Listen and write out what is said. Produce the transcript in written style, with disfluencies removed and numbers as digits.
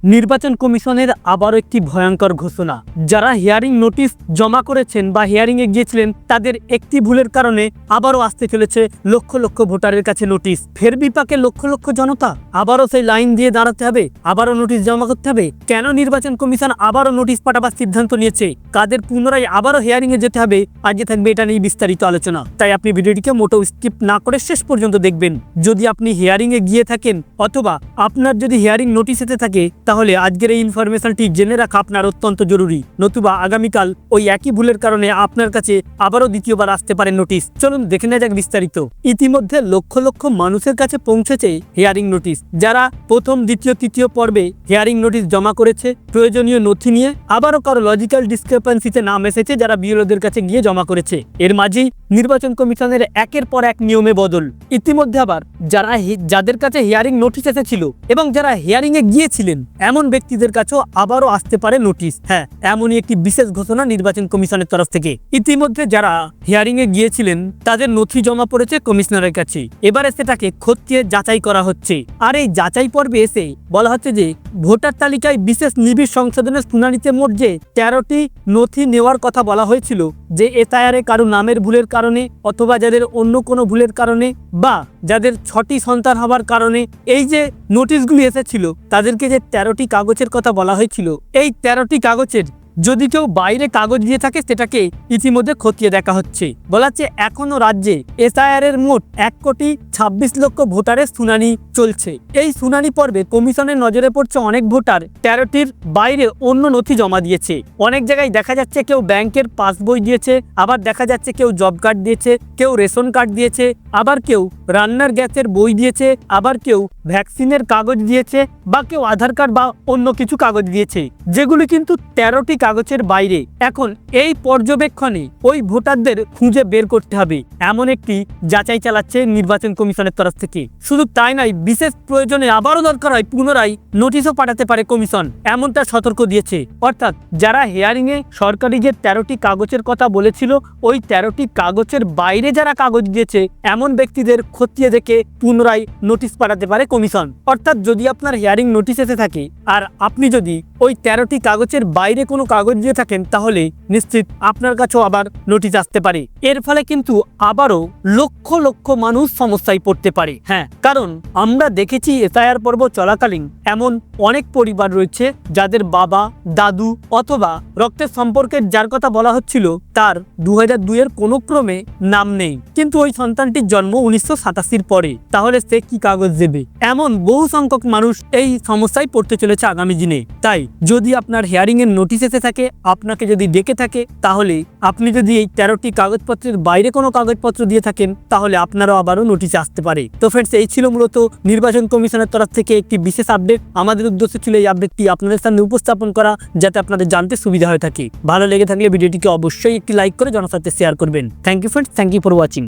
নির্বাচন কমিশনের আবারও একটি ভয়ঙ্কর ঘোষণা। যারা হিয়ারিং নোটিশ জমা করেছেন বা হিয়ারিংয়ে গিয়েছিলেন তাদের একটি ভুলের কারণে আবারও আসতে চলেছে লক্ষ লক্ষ ভোটারের কাছে নোটিশ। ফের বিপাকে লক্ষ লক্ষ জনতা, আবারও সেই লাইন দিয়ে দাঁড়াতে হবে, আবারও নোটিশ জমা করতে হবে। কেন নির্বাচন কমিশন আবারও নোটিশ পাঠাবার সিদ্ধান্ত নিয়েছে, কাদের পুনরায় আবারও হিয়ারিংয়ে যেতে হবে, আজকে থাকবে এটা নিয়ে বিস্তারিত আলোচনা। তাই আপনি ভিডিওটিকে মোটেও স্কিপ না করে শেষ পর্যন্ত দেখবেন। যদি আপনি হিয়ারিংয়ে গিয়ে থাকেন অথবা আপনার যদি হিয়ারিং নোটিশ এসে থাকে, তাহলে আজকের এই ইনফরমেশনটি জেনে রাখা আপনার অত্যন্ত জরুরি। নতুবা আগামীকাল ওই একই ভুলের কারণে আপনার কাছে আবারও দ্বিতীয়বার আসতে পারে নোটিশ। চলুন দেখে নেওয়া যাক বিস্তারিত। ইতিমধ্যে লক্ষ লক্ষ মানুষের কাছে পৌঁছেছে হিয়ারিং নোটিশ। যারা প্রথম, দ্বিতীয়, তৃতীয় পর্বে হিয়ারিং নোটিশ জমা করেছে প্রয়োজনীয় নথি নিয়ে, আবারও কারো লজিক্যাল ডিসক্রিপেন্সিতে নাম এসেছে যারা বিএলওদের কাছে গিয়ে জমা করেছে। এর মাঝেই নির্বাচন কমিশনের একের পর এক নিয়মে বদল। ইতিমধ্যে আবার যাদের কাছে হিয়ারিং নোটিশ এসেছিল এবং যারা হিয়ারিংয়ে গিয়েছিলেন এমন ব্যক্তিদের কাছেও আবারও আসতে পারে নোটিশ। হ্যাঁ, এমনই একটি বিশেষ ঘোষণা নির্বাচন কমিশনের তরফ থেকে। ইতিমধ্যে যারা হিয়ারিংয়ে গিয়েছিলেন তাদের নথি জমা পড়েছে কমিশনারের কাছে। এবারে সেটাকে খতিয়ে যাচাই করা হচ্ছে। আর এই যাচাই পর্বে এসে বলা হচ্ছে যে ভোটার তালিকায় বিশেষ নিবিড় সংশোধনের শুনানিতে মোট যে 13টি নথি নেওয়ার কথা বলা হয়েছিল, যে এসআইআরে কারো নামের ভুলের কারণে অথবা যাদের অন্য কোনো ভুলের কারণে বা যাদের 6টি সন্তান হওয়ার কারণে এই যে নোটিশগুলি এসেছিল, তাদেরকে যে 13টি কাগজের কথা বলা হয়েছিল, এই 13টি কাগজের যদি কেউ বাইরে কাগজ দিয়ে থাকে সেটাকে ইতিমধ্যে খতিয়ে দেখা হচ্ছে। বলা হচ্ছে এখনো রাজ্যে এসআইআর এর মোট 1,26,00,000 ভোটারের শুনানি চলছে। এই শুনানি পর্বে কমিশনের নজরে পড়ছে অনেক ভোটার 13টির বাইরে অন্য নথি জমা দিয়েছে। অনেক জায়গায় দেখা যাচ্ছে কেউ ব্যাংকের পাসবই দিয়েছে, আবার দেখা যাচ্ছে কেউ জব কার্ড দিয়েছে, কেউ রেশন কার্ড দিয়েছে, আবার কেউ রান্নার গ্যাসের বই দিয়েছে, আবার কেউ ভ্যাকসিনের কাগজ দিয়েছে, বা কেউ আধার কার্ড বা অন্য কিছু কাগজ দিয়েছে, যেগুলি কিন্তু 13টি কাগজের বাইরে। এখন এই পর্যবেক্ষণে ওই ভোটারদের খুঁজে বের করতে হবে, এমন একটি যাচাই চালাচ্ছে নির্বাচন কমিশনের তরফ থেকে। শুধু তাই নয়, বিশেষ প্রয়োজনে আবারও দরকার হয় পুনরায় নোটিশও পাঠাতে পারে কমিশন, এমনটা সতর্ক দিয়েছে। অর্থাৎ যারা হিয়ারিংয়ে সরকারি যে 13টি কাগজের কথা বলেছিল, ওই 13টি কাগজের বাইরে যারা কাগজ দিয়েছে এমন ব্যক্তিদের খতিয়ে দেখে পুনরায় নোটিশ পাঠাতে পারে কমিশন। অর্থাৎ যদি আপনার হিয়ারিং নোটিশ এসে থাকে আর আপনি যদি ওই 13টি কাগজের বাইরে কোনো কাগজ দিয়ে থাকেন, তাহলে নিশ্চিত আপনার কাছেও আবার নোটিশ আসতে পারে। এর ফলে কিন্তু আবারও লক্ষ লক্ষ মানুষ সমস্যায় পড়তে পারে। হ্যাঁ, কারণ আমরা দেখেছি এসআইআর পর্ব চলাকালীন এমন অনেক পরিবার রয়েছে যাদের বাবা, দাদু অথবা রক্তের সম্পর্কের যার কথা বলা হচ্ছিল তার 2002 এর কোনো ক্রমে নাম নেই, কিন্তু ওই সন্তানটির জন্ম 1987 পরে। তাহলে সে কি কাগজ দেবে? এমন বহু সংখ্যক মানুষ এই সমস্যায় পড়তে চলেছে আগামী দিনে। তাই যদি আপনার হিয়ারিং এর নোটিশ এসে থাকে, আপনাকে যদি ডেকে থাকে, তাহলে আপনি যদি এই 13টি কাগজপত্রের বাইরে কোনো কাগজপত্র দিয়ে থাকেন, তাহলে আপনারও আবারও নোটিশ আসতে পারে। তো ফ্রেন্ডস, এই ছিল মূলত নির্বাচন কমিশনের তরফ থেকে একটি বিশেষ আপডেট। আমাদের উদ্দেশ্য ছিল এই আপডেটটি আপনাদের সামনে উপস্থাপন করা, যাতে আপনাদের জানতে সুবিধা হয়ে থাকে। ভালো লেগে থাকলে ভিডিওটিকে অবশ্যই একটি লাইক করে জনস্বার্থে শেয়ার করবেন। Thank you friends, thank you for watching.